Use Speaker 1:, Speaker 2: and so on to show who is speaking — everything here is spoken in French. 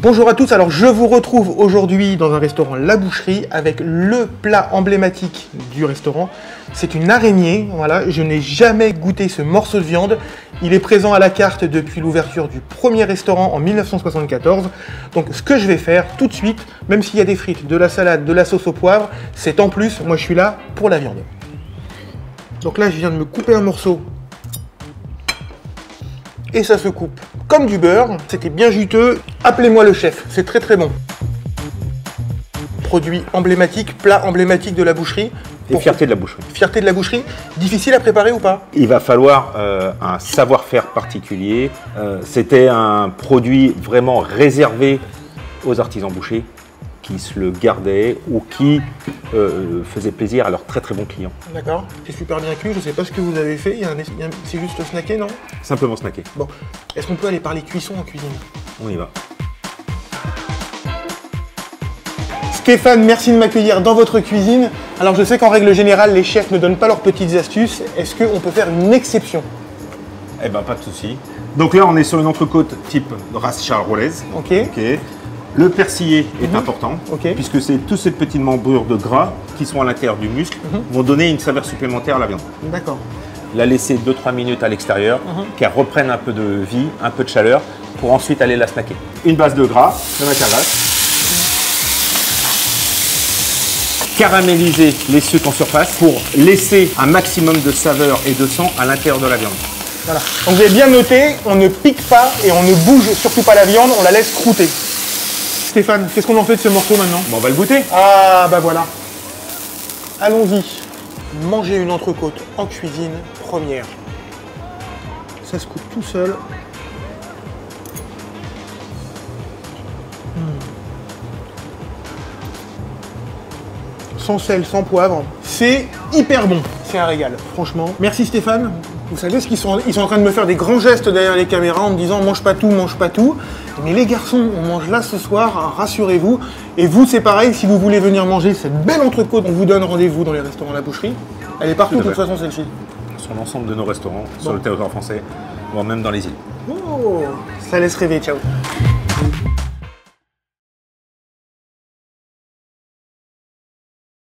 Speaker 1: Bonjour à tous, alors je vous retrouve aujourd'hui dans un restaurant La Boucherie avec le plat emblématique du restaurant. C'est une araignée, voilà, je n'ai jamais goûté ce morceau de viande. Il est présent à la carte depuis l'ouverture du premier restaurant en 1974. Donc ce que je vais faire tout de suite, même s'il y a des frites, de la salade, de la sauce au poivre, c'est en plus, moi je suis là pour la viande. Donc là je viens de me couper un morceau. Et ça se coupe comme du beurre, c'était bien juteux. Appelez-moi le chef, c'est très très bon. Produit emblématique, plat emblématique de la boucherie.
Speaker 2: Et fierté de la boucherie.
Speaker 1: Fierté de la boucherie. Difficile à préparer ou pas?
Speaker 2: Il va falloir un savoir-faire particulier. C'était un produit vraiment réservé aux artisans bouchers qui se le gardaient ou qui faisaient plaisir à leurs très très bons clients.
Speaker 1: D'accord, c'est super bien cuit, je ne sais pas ce que vous avez fait, c'est juste snacké, non?
Speaker 2: Simplement snacké.
Speaker 1: Bon, est-ce qu'on peut aller parler cuisson en cuisine?
Speaker 2: On y va.
Speaker 1: Stéphane, merci de m'accueillir dans votre cuisine. Alors je sais qu'en règle générale, les chefs ne donnent pas leurs petites astuces. Est-ce qu'on peut faire une exception?
Speaker 2: Eh ben pas de souci. Donc là on est sur une entrecôte type race charolaise.
Speaker 1: Ok.
Speaker 2: Le persillé est important,
Speaker 1: Ok.
Speaker 2: puisque c'est toutes ces petites membrures de gras qui sont à l'intérieur du muscle vont donner une saveur supplémentaire à la viande.
Speaker 1: D'accord.
Speaker 2: La laisser 2-3 minutes à l'extérieur, qu'elle reprenne un peu de vie, un peu de chaleur, pour ensuite aller la snacker. Une base de gras, de matière grasse. Caraméliser les sucres en surface pour laisser un maximum de saveur et de sang à l'intérieur de la viande.
Speaker 1: Voilà. Donc vous avez bien noté, on ne pique pas et on ne bouge surtout pas la viande, on la laisse croûter. Stéphane, qu'est-ce qu'on en fait de ce morceau maintenant?
Speaker 2: Bon, on va le goûter.
Speaker 1: Ah bah voilà. Allons-y. Manger une entrecôte en cuisine première. Ça se coupe tout seul. Sans sel, sans poivre. C'est hyper bon. C'est un régal, franchement. Merci Stéphane. Vous savez, ils sont en train de me faire des grands gestes derrière les caméras en me disant « mange pas tout, mange pas tout ». Mais les garçons, on mange là ce soir, rassurez-vous. Et vous, c'est pareil, si vous voulez venir manger cette belle entrecôte, on vous donne rendez-vous dans les restaurants La Boucherie. Elle est partout de toute façon celle-ci.
Speaker 2: Sur l'ensemble de nos restaurants, sur le territoire français, voire même dans les îles.
Speaker 1: Oh, ça laisse rêver, ciao.